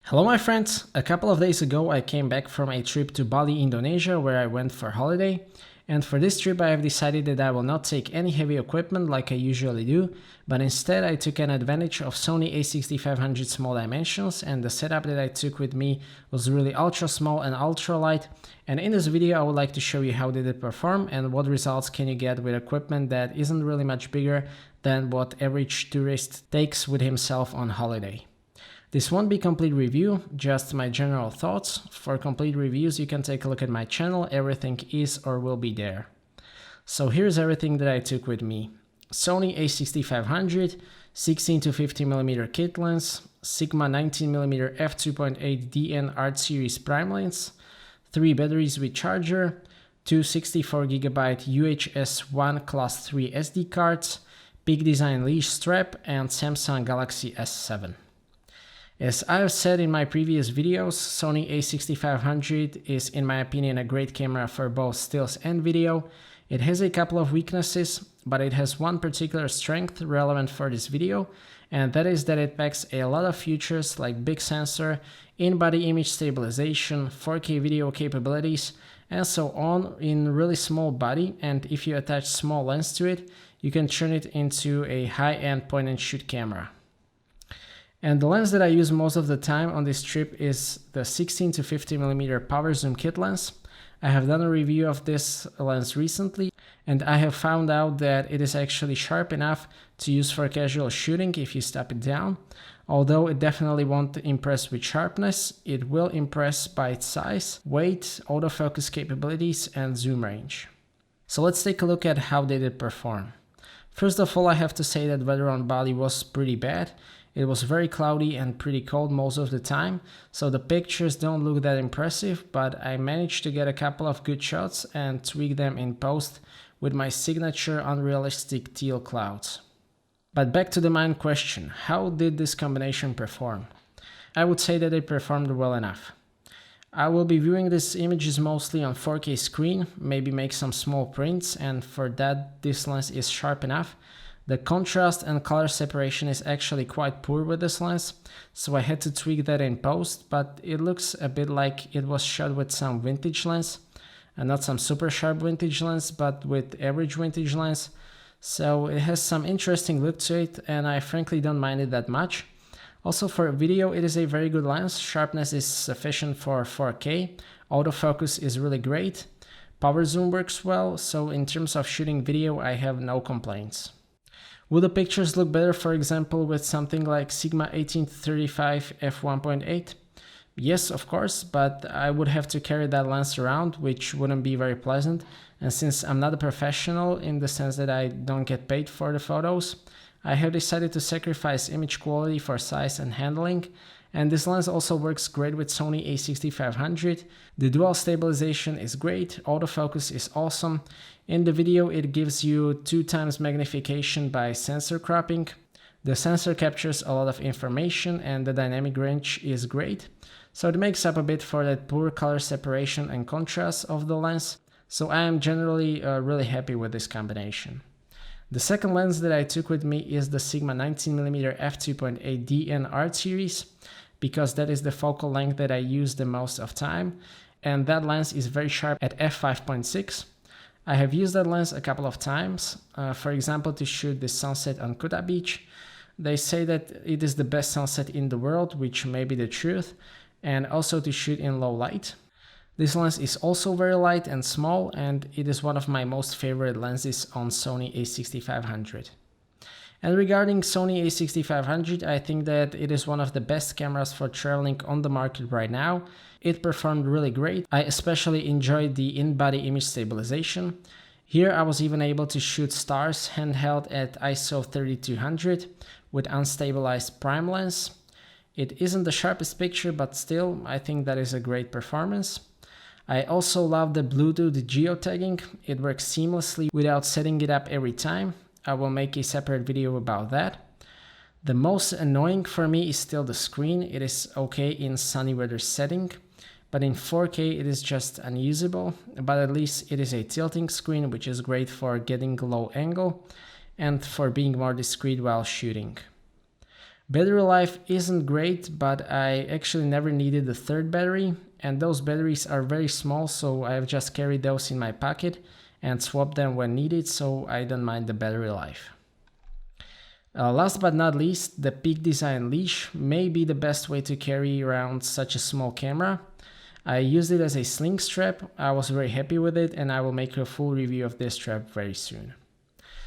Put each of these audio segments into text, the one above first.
Hello my friends, a couple of days ago I came back from a trip to Bali, Indonesia where I went for holiday, and for this trip I have decided that I will not take any heavy equipment like I usually do, but instead I took an advantage of Sony A6500 small dimensions, and the setup that I took with me was really ultra small and ultra light, and in this video I would like to show you how did it perform and what results can you get with equipment that isn't really much bigger than what average tourist takes with himself on holiday. This won't be complete review, just my general thoughts. For complete reviews you can take a look at my channel, everything is or will be there. So here's everything that I took with me. Sony A6500, 16-50mm kit lens, Sigma 19mm F2.8 DN Art series prime lens, 3 batteries with charger, 2 64GB UHS 1 class 3 SD cards, big design leash strap, and Samsung Galaxy S7. As I've said in my previous videos, Sony A6500 is in my opinion a great camera for both stills and video. It has a couple of weaknesses, but it has one particular strength relevant for this video, and that is that it packs a lot of features like big sensor, in-body image stabilization, 4K video capabilities, and so on in really small body, and if you attach small lens to it, you can turn it into a high-end point-and-shoot camera. And the lens that I use most of the time on this trip is the 16-50mm power zoom kit lens. I have done a review of this lens recently, and I have found out that it is actually sharp enough to use for casual shooting if you step it down. Although it definitely won't impress with sharpness, it will impress by its size, weight, autofocus capabilities, and zoom range. So let's take a look at how did it perform. First of all, I have to say that weather on Bali was pretty bad. It was very cloudy and pretty cold most of the time, so the pictures don't look that impressive, but I managed to get a couple of good shots and tweak them in post with my signature unrealistic teal clouds. But back to the main question, how did this combination perform? I would say that it performed well enough. I will be viewing these images mostly on 4K screen, maybe make some small prints, and for that this lens is sharp enough. The contrast and color separation is actually quite poor with this lens, so I had to tweak that in post, but it looks a bit like it was shot with some vintage lens, and not some super sharp vintage lens, but with average vintage lens. So it has some interesting look to it, and I frankly don't mind it that much. Also for video it is a very good lens, sharpness is sufficient for 4K, autofocus is really great, power zoom works well, so in terms of shooting video I have no complaints. Would the pictures look better, for example, with something like Sigma 18-35 f1.8? Yes, of course, but I would have to carry that lens around, which wouldn't be very pleasant. And since I'm not a professional in the sense that I don't get paid for the photos, I have decided to sacrifice image quality for size and handling. And this lens also works great with Sony A6500. The dual stabilization is great, autofocus is awesome. In the video it gives you 2x magnification by sensor cropping. The sensor captures a lot of information and the dynamic range is great. So it makes up a bit for that poor color separation and contrast of the lens. So I am generally really happy with this combination. The second lens that I took with me is the Sigma 19mm F2.8 DN Art series, because that is the focal length that I use the most of time, and that lens is very sharp at f5.6. I have used that lens a couple of times, for example to shoot the sunset on Kuta Beach. They say that it is the best sunset in the world, which may be the truth, and also to shoot in low light. This lens is also very light and small, and it is one of my most favorite lenses on Sony A6500. And regarding Sony A6500, I think that it is one of the best cameras for traveling on the market right now. It performed really great. I especially enjoyed the in-body image stabilization. Here I was even able to shoot stars handheld at ISO 3200 with unstabilized prime lens. It isn't the sharpest picture, but still I think that is a great performance. I also love the Bluetooth geotagging. It works seamlessly without setting it up every time. I will make a separate video about that. The most annoying for me is still the screen. It is okay in sunny weather setting, but in 4K it is just unusable, but at least it is a tilting screen, which is great for getting low angle and for being more discreet while shooting. Battery life isn't great, but I actually never needed a third battery, and those batteries are very small, so I've just carried those in my pocket and swapped them when needed, so I don't mind the battery life. Last but not least, the Peak Design Leash may be the best way to carry around such a small camera. I used it as a sling strap, I was very happy with it, and I will make a full review of this strap very soon.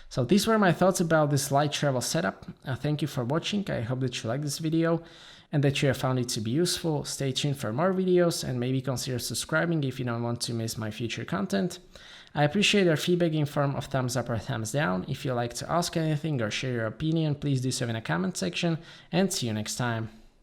So these were my thoughts about this light travel setup. Thank you for watching, I hope that you liked this video and that you have found it to be useful. Stay tuned for more videos and maybe consider subscribing if you don't want to miss my future content. I appreciate your feedback in form of thumbs up or thumbs down. If you'd like to ask anything or share your opinion, please do so in the comment section, and see you next time.